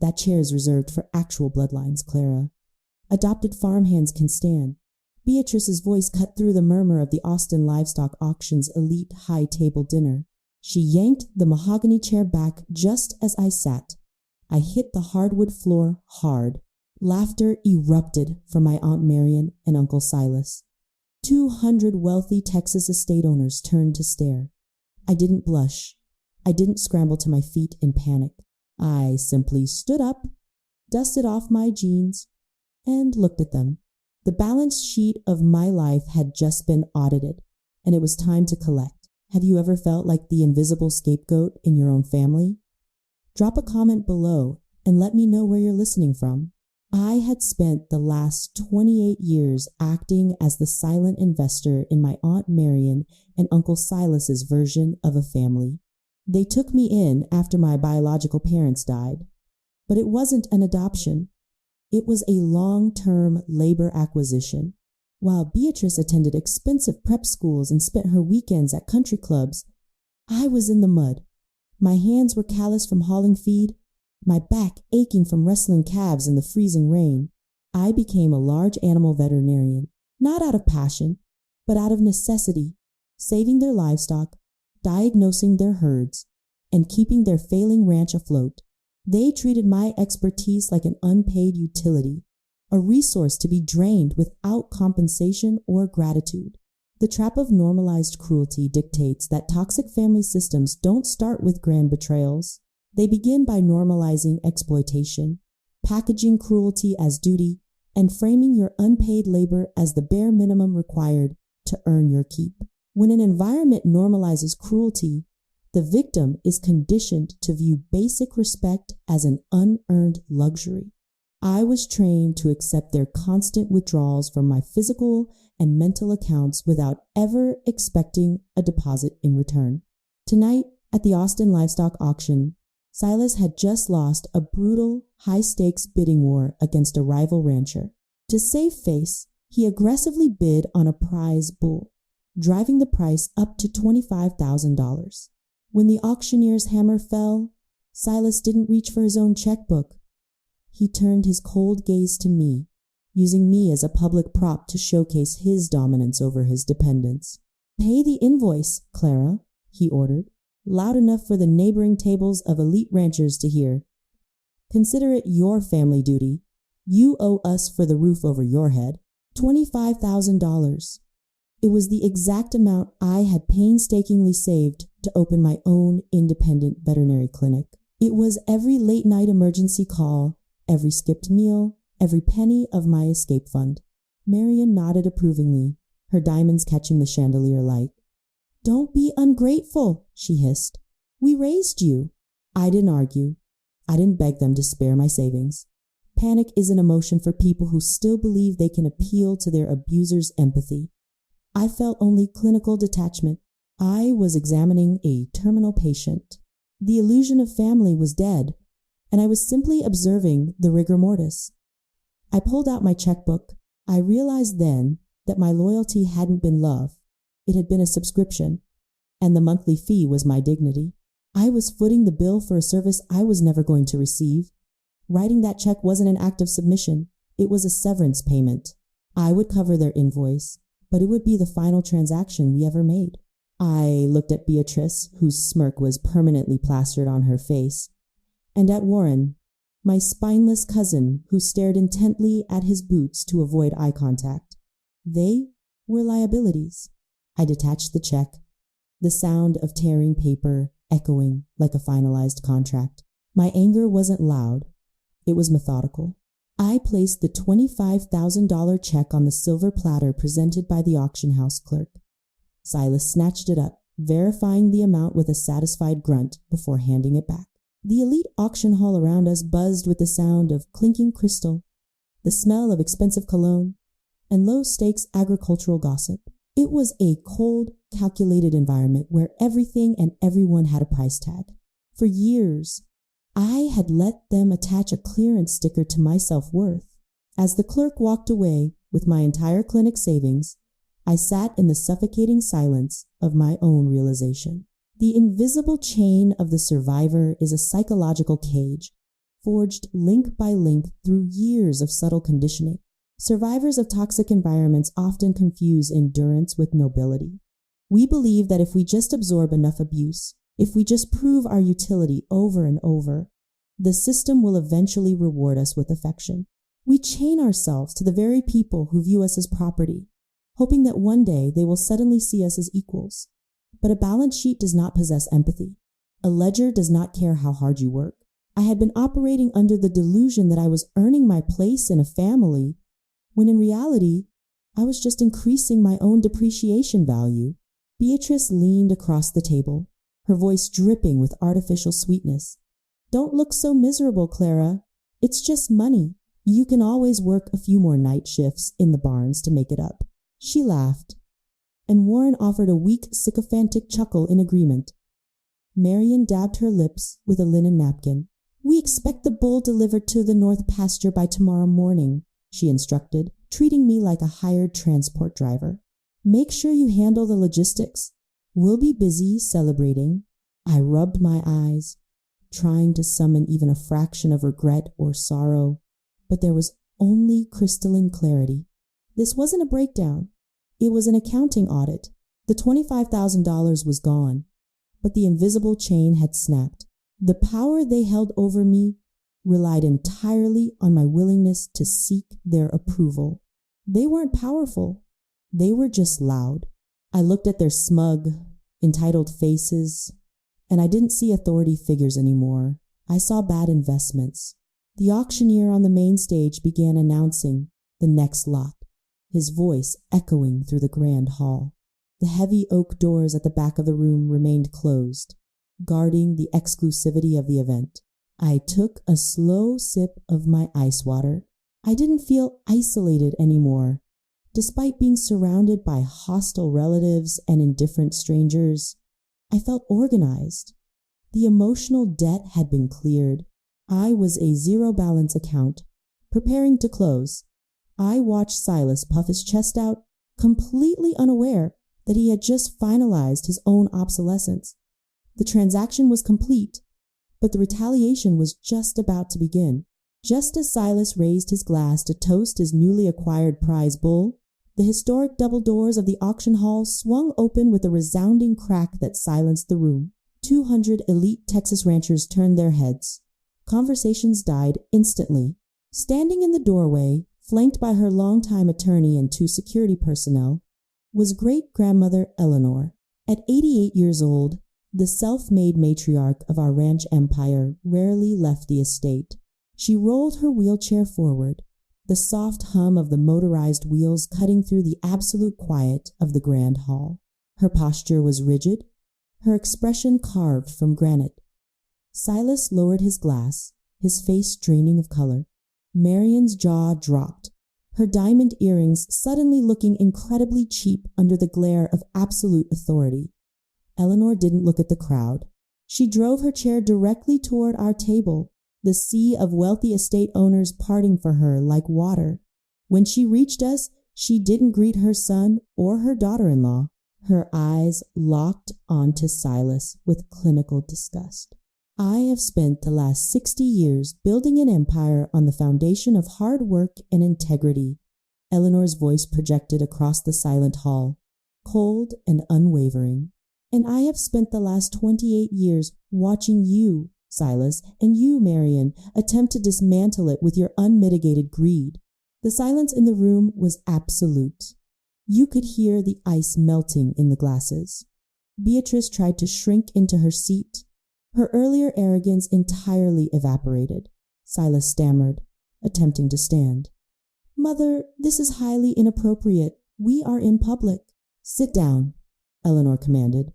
That chair is reserved for actual bloodlines, Clara. Adopted farmhands can stand. Beatrice's voice cut through the murmur of the Austin Livestock Auction's elite high-table dinner. She yanked the mahogany chair back just as I sat. I hit the hardwood floor hard. Laughter erupted from my Aunt Marion and Uncle Silas. 200 wealthy Texas estate owners turned to stare. I didn't blush. I didn't scramble to my feet in panic. I simply stood up, dusted off my jeans, and looked at them. The balance sheet of my life had just been audited, and it was time to collect. Have you ever felt like the invisible scapegoat in your own family? Drop a comment below and let me know where you're listening from. I had spent the last 28 years acting as the silent investor in my Aunt Marion and Uncle Silas's version of a family. They took me in after my biological parents died, but it wasn't an adoption. It was a long-term labor acquisition. While Beatrice attended expensive prep schools and spent her weekends at country clubs, I was in the mud. My hands were calloused from hauling feed, my back aching from wrestling calves in the freezing rain. I became a large animal veterinarian, not out of passion, but out of necessity, saving their livestock, diagnosing their herds, and keeping their failing ranch afloat. They treated my expertise like an unpaid utility, a resource to be drained without compensation or gratitude. The trap of normalized cruelty dictates that toxic family systems don't start with grand betrayals. They begin by normalizing exploitation, packaging cruelty as duty, and framing your unpaid labor as the bare minimum required to earn your keep. When an environment normalizes cruelty, the victim is conditioned to view basic respect as an unearned luxury. I was trained to accept their constant withdrawals from my physical and mental accounts without ever expecting a deposit in return. Tonight, at the Austin Livestock Auction, Silas had just lost a brutal, high-stakes bidding war against a rival rancher. To save face, he aggressively bid on a prize bull, driving the price up to $25,000. When the auctioneer's hammer fell, Silas didn't reach for his own checkbook. He turned his cold gaze to me, using me as a public prop to showcase his dominance over his dependents. "Pay the invoice, Clara," he ordered, loud enough for the neighboring tables of elite ranchers to hear. "Consider it your family duty. You owe us for the roof over your head. $25,000. It was the exact amount I had painstakingly saved to open my own independent veterinary clinic. It was every late-night emergency call, every skipped meal, every penny of my escape fund." Marion nodded approvingly, her diamonds catching the chandelier light. "Don't be ungrateful," she hissed. "We raised you." I didn't argue. I didn't beg them to spare my savings. Panic is an emotion for people who still believe they can appeal to their abuser's empathy. I felt only clinical detachment. I was examining a terminal patient. The illusion of family was dead, and I was simply observing the rigor mortis. I pulled out my checkbook. I realized then that my loyalty hadn't been love. It had been a subscription, and the monthly fee was my dignity. I was footing the bill for a service I was never going to receive. Writing that check wasn't an act of submission. It was a severance payment. I would cover their invoice, but it would be the final transaction we ever made. I looked at Beatrice, whose smirk was permanently plastered on her face, and at Warren, my spineless cousin, who stared intently at his boots to avoid eye contact. They were liabilities. I detached the check, the sound of tearing paper echoing like a finalized contract. My anger wasn't loud. It was methodical. I placed the $25,000 check on the silver platter presented by the auction house clerk. Silas snatched it up, verifying the amount with a satisfied grunt before handing it back. The elite auction hall around us buzzed with the sound of clinking crystal, the smell of expensive cologne, and low-stakes agricultural gossip. It was a cold, calculated environment where everything and everyone had a price tag. For years, I had let them attach a clearance sticker to my self-worth. As the clerk walked away with my entire clinic savings, I sat in the suffocating silence of my own realization. The invisible chain of the survivor is a psychological cage. forged link by link through years of subtle conditioning. Survivors of toxic environments often confuse endurance with nobility. We believe that if we just absorb enough abuse, if we just prove our utility over and over, the system will eventually reward us with affection. We chain ourselves to the very people who view us as property, hoping that one day they will suddenly see us as equals. But a balance sheet does not possess empathy. A ledger does not care how hard you work. I had been operating under the delusion that I was earning my place in a family, when in reality, I was just increasing my own depreciation value. Beatrice leaned across the table, her voice dripping with artificial sweetness. "Don't look so miserable, Clara. It's just money. You can always work a few more night shifts in the barns to make it up." She laughed, and Warren offered a weak, sycophantic chuckle in agreement. Marian dabbed her lips with a linen napkin. "We expect the bull delivered to the north pasture by tomorrow morning," she instructed, treating me like a hired transport driver. "Make sure you handle the logistics. We'll be busy celebrating." I rubbed my eyes, trying to summon even a fraction of regret or sorrow, but there was only crystalline clarity. This wasn't a breakdown. It was an accounting audit. The $25,000 was gone, but the invisible chain had snapped. The power they held over me relied entirely on my willingness to seek their approval. They weren't powerful. They were just loud. I looked at their smug, entitled faces, and I didn't see authority figures anymore. I saw bad investments. The auctioneer on the main stage began announcing the next lot, his voice echoing through the grand hall. The heavy oak doors at the back of the room remained closed, guarding the exclusivity of the event. I took a slow sip of my ice water. I didn't feel isolated anymore. Despite being surrounded by hostile relatives and indifferent strangers, I felt organized. The emotional debt had been cleared. I was a zero-balance account, preparing to close. I watched Silas puff his chest out, completely unaware that he had just finalized his own obsolescence. The transaction was complete, but the retaliation was just about to begin. Just as Silas raised his glass to toast his newly acquired prize bull, the historic double doors of the auction hall swung open with a resounding crack that silenced the room. 200 elite Texas ranchers turned their heads. Conversations died instantly. Standing in the doorway, flanked by her longtime attorney and 2 security personnel, was great-grandmother Eleanor. At 88 years old, the self-made matriarch of our ranch empire rarely left the estate. She rolled her wheelchair forward, the soft hum of the motorized wheels cutting through the absolute quiet of the grand hall. Her posture was rigid, her expression carved from granite. Silas lowered his glass, his face draining of color. Marian's jaw dropped, her diamond earrings suddenly looking incredibly cheap under the glare of absolute authority. Eleanor didn't look at the crowd. She drove her chair directly toward our table, the sea of wealthy estate owners parting for her like water. When she reached us, she didn't greet her son or her daughter-in-law. Her eyes locked onto Silas with clinical disgust. "I have spent the last 60 years building an empire on the foundation of hard work and integrity," Eleanor's voice projected across the silent hall, cold and unwavering. "And I have spent the last 28 years watching you, Silas, and you, Marian, attempt to dismantle it with your unmitigated greed." The silence in the room was absolute. You could hear the ice melting in the glasses. Beatrice tried to shrink into her seat. Her earlier arrogance entirely evaporated. Silas stammered, attempting to stand. "Mother, this is highly inappropriate. We are in public." "Sit down," Eleanor commanded.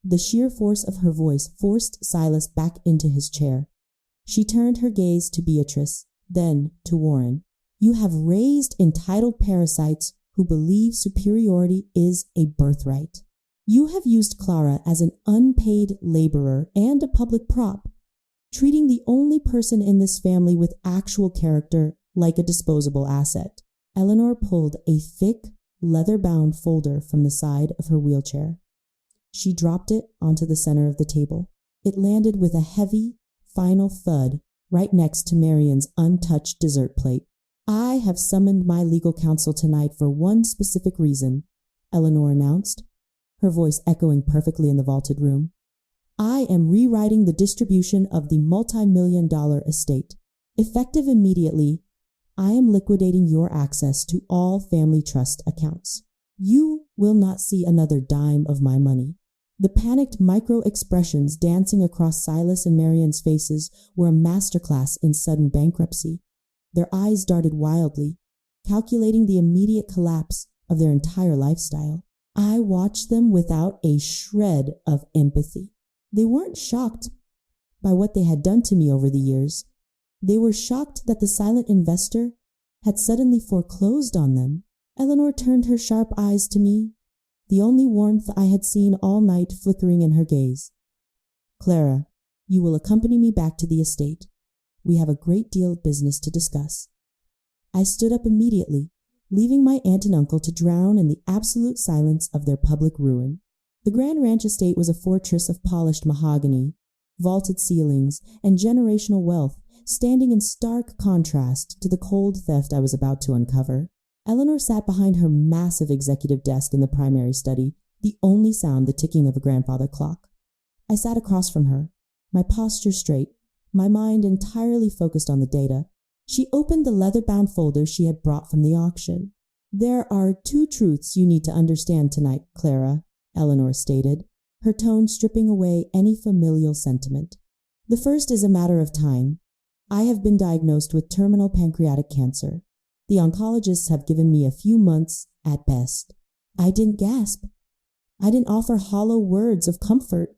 The sheer force of her voice forced Silas back into his chair. She turned her gaze to Beatrice, then to Warren. "You have raised entitled parasites who believe superiority is a birthright. You have used Clara as an unpaid laborer and a public prop, treating the only person in this family with actual character like a disposable asset." Eleanor pulled a thick, leather-bound folder from the side of her wheelchair. She dropped it onto the center of the table. It landed with a heavy, final thud right next to Marian's untouched dessert plate. "I have summoned my legal counsel tonight for one specific reason," Eleanor announced, her voice echoing perfectly in the vaulted room. "I am rewriting the distribution of the multi-million-dollar estate. Effective immediately, I am liquidating your access to all family trust accounts. You will not see another dime of my money." The panicked micro-expressions dancing across Silas and Marian's faces were a masterclass in sudden bankruptcy. Their eyes darted wildly, calculating the immediate collapse of their entire lifestyle. I watched them without a shred of empathy. They weren't shocked by what they had done to me over the years. They were shocked that the silent investor had suddenly foreclosed on them. Eleanor turned her sharp eyes to me, the only warmth I had seen all night flickering in her gaze. "Clara, you will accompany me back to the estate. We have a great deal of business to discuss." I stood up immediately, leaving my aunt and uncle to drown in the absolute silence of their public ruin. The Grand Ranch estate was a fortress of polished mahogany, vaulted ceilings, and generational wealth, standing in stark contrast to the cold theft I was about to uncover. Eleanor sat behind her massive executive desk in the primary study, the only sound the ticking of a grandfather clock. I sat across from her, my posture straight, my mind entirely focused on the data. She opened the leather-bound folder she had brought from the auction. "There are two truths you need to understand tonight, Clara," Eleanor stated, her tone stripping away any familial sentiment. "The first is a matter of time. I have been diagnosed with terminal pancreatic cancer. The oncologists have given me a few months at best." I didn't gasp. I didn't offer hollow words of comfort.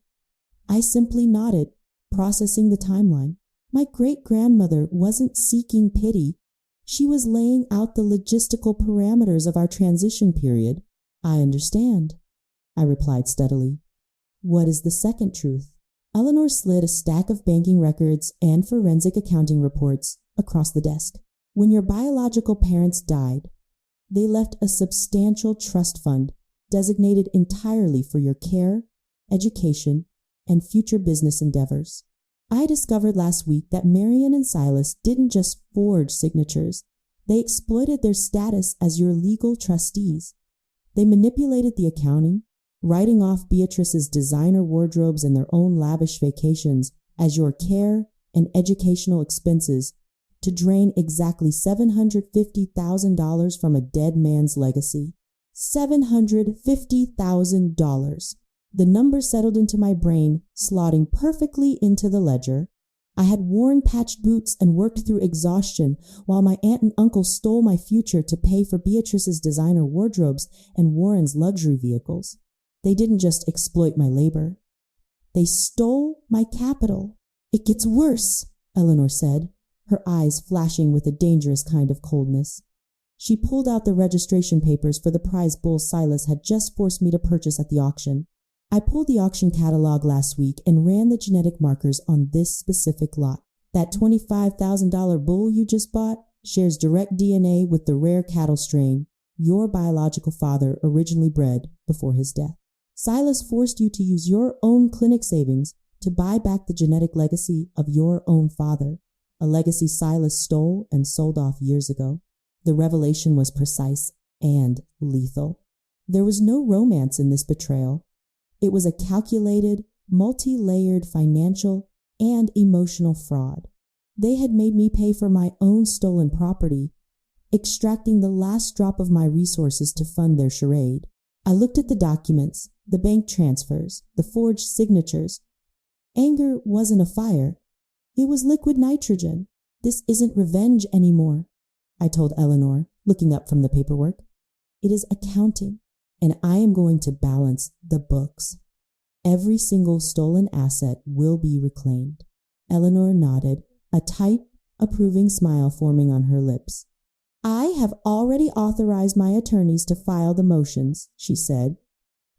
I simply nodded, processing the timeline. My great-grandmother wasn't seeking pity. She was laying out the logistical parameters of our transition period. "I understand," I replied steadily. "What is the second truth?" Eleanor slid a stack of banking records and forensic accounting reports across the desk. "When your biological parents died, they left a substantial trust fund designated entirely for your care, education, and future business endeavors. I discovered last week that Marian and Silas didn't just forge signatures. They exploited their status as your legal trustees. They manipulated the accounting, writing off Beatrice's designer wardrobes and their own lavish vacations as your care and educational expenses to drain exactly $750,000 from a dead man's legacy. $750,000. The number settled into my brain, slotting perfectly into the ledger. I had worn patched boots and worked through exhaustion while my aunt and uncle stole my future to pay for Beatrice's designer wardrobes and Warren's luxury vehicles. They didn't just exploit my labor. They stole my capital. "It gets worse," Eleanor said, her eyes flashing with a dangerous kind of coldness. She pulled out the registration papers for the prize bull Silas had just forced me to purchase at the auction. "I pulled the auction catalog last week and ran the genetic markers on this specific lot. That $25,000 bull you just bought shares direct DNA with the rare cattle strain your biological father originally bred before his death. Silas forced you to use your own clinic savings to buy back the genetic legacy of your own father, a legacy Silas stole and sold off years ago." The revelation was precise and lethal. There was no romance in this betrayal. It was a calculated, multi-layered financial and emotional fraud. They had made me pay for my own stolen property, extracting the last drop of my resources to fund their charade. I looked at the documents, the bank transfers, the forged signatures. Anger wasn't a fire. It was liquid nitrogen. "This isn't revenge anymore," I told Eleanor, looking up from the paperwork. "It is accounting, and I am going to balance the books. Every single stolen asset will be reclaimed." Eleanor nodded, a tight, approving smile forming on her lips. "I have already authorized my attorneys to file the motions," she said.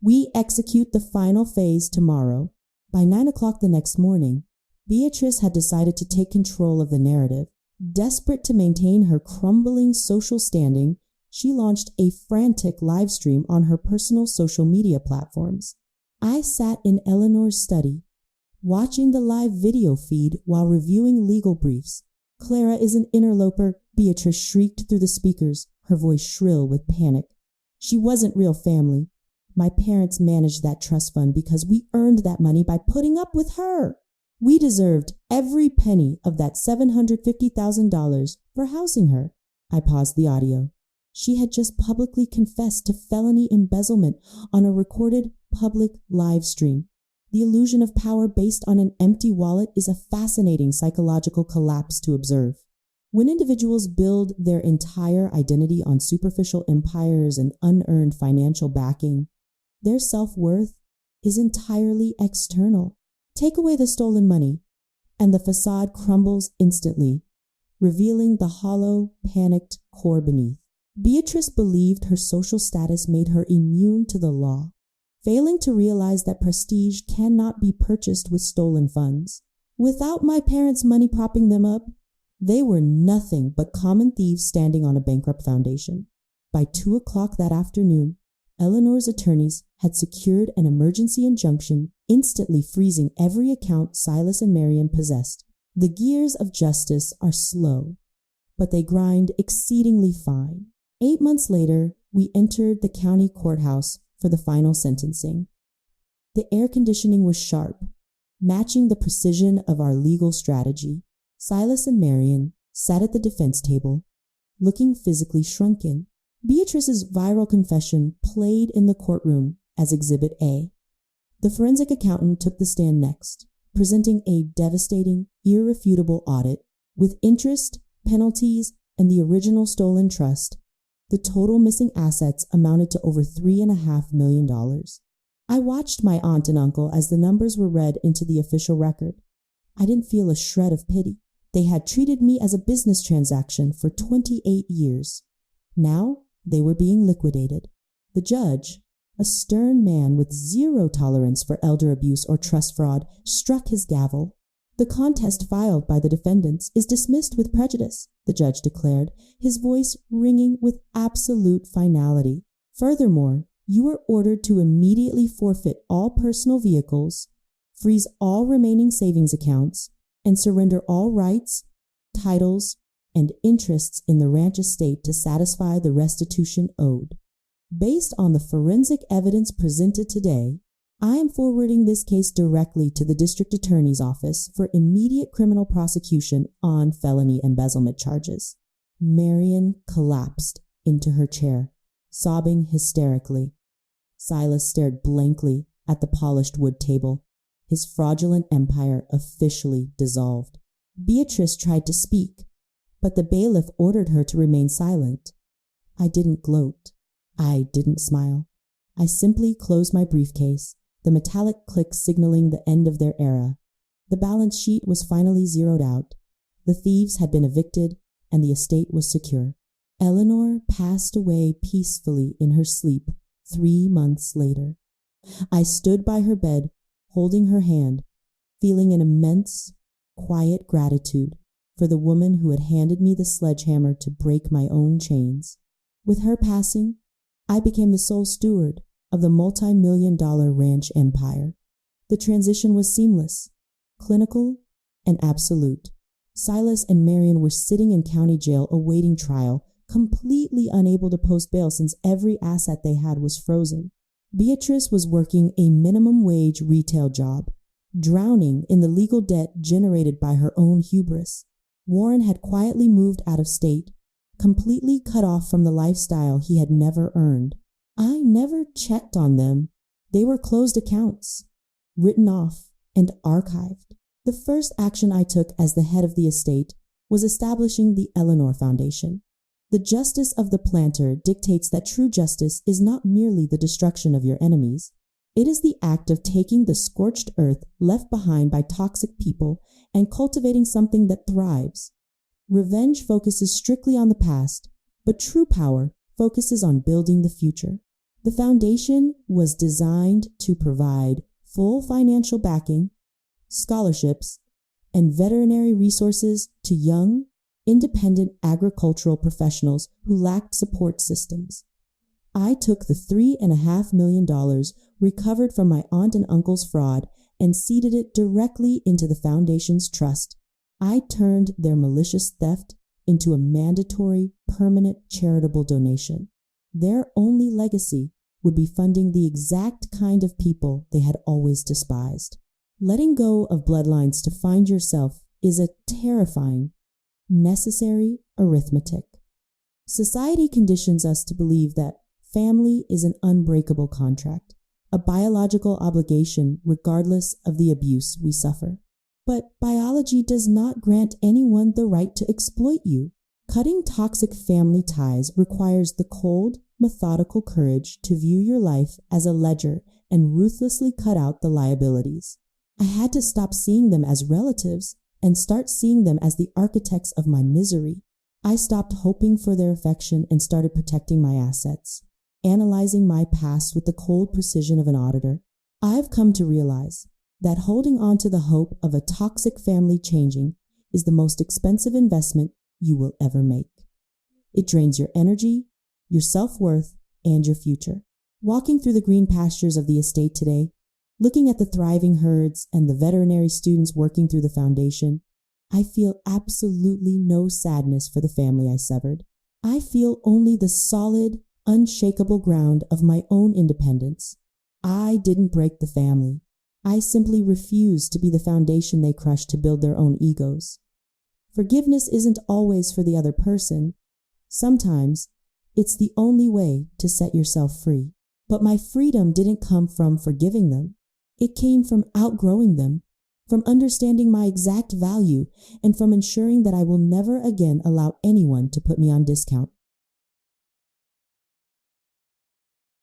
"We execute the final phase tomorrow." By 9 o'clock the next morning, Beatrice had decided to take control of the narrative. Desperate to maintain her crumbling social standing, she launched a frantic live stream on her personal social media platforms. I sat in Eleanor's study, Watching the live video feed while reviewing legal briefs. "Clara is an interloper," Beatrice shrieked through the speakers, her voice shrill with panic. "She wasn't real family. My parents managed that trust fund because we earned that money by putting up with her. We deserved every penny of that $750,000 for housing her." I paused the audio. She had just publicly confessed to felony embezzlement on a recorded public live stream. The illusion of power based on an empty wallet is a fascinating psychological collapse to observe. When individuals build their entire identity on superficial empires and unearned financial backing, their self-worth is entirely external. Take away the stolen money, and the facade crumbles instantly, revealing the hollow, panicked core beneath. Beatrice believed her social status made her immune to the law, failing to realize that prestige cannot be purchased with stolen funds. Without my parents' money propping them up, they were nothing but common thieves standing on a bankrupt foundation. By 2 o'clock that afternoon, Eleanor's attorneys had secured an emergency injunction, instantly freezing every account Silas and Marion possessed. The gears of justice are slow, but they grind exceedingly fine. 8 months later, we entered the county courthouse for the final sentencing. The air conditioning was sharp, matching the precision of our legal strategy. Silas and Marion sat at the defense table, looking physically shrunken. Beatrice's viral confession played in the courtroom as Exhibit A. The forensic accountant took the stand next, presenting a devastating, irrefutable audit. With interest, penalties, and the original stolen trust, the total missing assets amounted to over $3.5 million. I watched my aunt and uncle as the numbers were read into the official record. I didn't feel a shred of pity. They had treated me as a business transaction for 28 years. Now they were being liquidated. The judge, a stern man with zero tolerance for elder abuse or trust fraud, struck his gavel. "The contest filed by the defendants is dismissed with prejudice," the judge declared, his voice ringing with absolute finality. "Furthermore, you are ordered to immediately forfeit all personal vehicles, freeze all remaining savings accounts, and surrender all rights, titles, and interests in the ranch estate to satisfy the restitution owed. Based on the forensic evidence presented today, I am forwarding this case directly to the district attorney's office for immediate criminal prosecution on felony embezzlement charges." Marion collapsed into her chair, sobbing hysterically. Silas stared blankly at the polished wood table, his fraudulent empire officially dissolved. Beatrice tried to speak, but the bailiff ordered her to remain silent. I didn't gloat. I didn't smile. I simply closed my briefcase, the metallic click signaling the end of their era. The balance sheet was finally zeroed out. The thieves had been evicted, and the estate was secure. Eleanor passed away peacefully in her sleep 3 months later. I stood by her bed, holding her hand, feeling an immense, quiet gratitude for the woman who had handed me the sledgehammer to break my own chains. With her passing, I became the sole steward of the multi-million-dollar ranch empire. The transition was seamless, clinical, and absolute. Silas and Marion were sitting in county jail awaiting trial, completely unable to post bail since every asset they had was frozen. Beatrice was working a minimum wage retail job, drowning in the legal debt generated by her own hubris. Warren had quietly moved out of state, completely cut off from the lifestyle he had never earned. I never checked on them. They were closed accounts, written off, and archived. The first action I took as the head of the estate was establishing the Eleanor Foundation. The justice of the planter dictates that true justice is not merely the destruction of your enemies. It is the act of taking the scorched earth left behind by toxic people and cultivating something that thrives. Revenge focuses strictly on the past, but true power focuses on building the future. The foundation was designed to provide full financial backing, scholarships, and veterinary resources to young, independent agricultural professionals who lacked support systems. I took the $3.5 million recovered from my aunt and uncle's fraud and seeded it directly into the foundation's trust. I turned their malicious theft into a mandatory, permanent charitable donation. Their only legacy would be funding the exact kind of people they had always despised. Letting go of bloodlines to find yourself is a terrifying, necessary arithmetic. Society conditions us to believe that family is an unbreakable contract, a biological obligation regardless of the abuse we suffer. But biology does not grant anyone the right to exploit you. Cutting toxic family ties requires the cold, methodical courage to view your life as a ledger and ruthlessly cut out the liabilities. I had to stop seeing them as relatives and start seeing them as the architects of my misery. I stopped hoping for their affection and started protecting my assets, analyzing my past with the cold precision of an auditor. I've come to realize that holding on to the hope of a toxic family changing is the most expensive investment you will ever make. It drains your energy, your self-worth, and your future. Walking through the green pastures of the estate today, looking at the thriving herds and the veterinary students working through the foundation, I feel absolutely no sadness for the family I severed. I feel only the solid, unshakable ground of my own independence. I didn't break the family. I simply refused to be the foundation they crushed to build their own egos. Forgiveness isn't always for the other person. Sometimes it's the only way to set yourself free. But my freedom didn't come from forgiving them. It came from outgrowing them, from understanding my exact value, and from ensuring that I will never again allow anyone to put me on discount.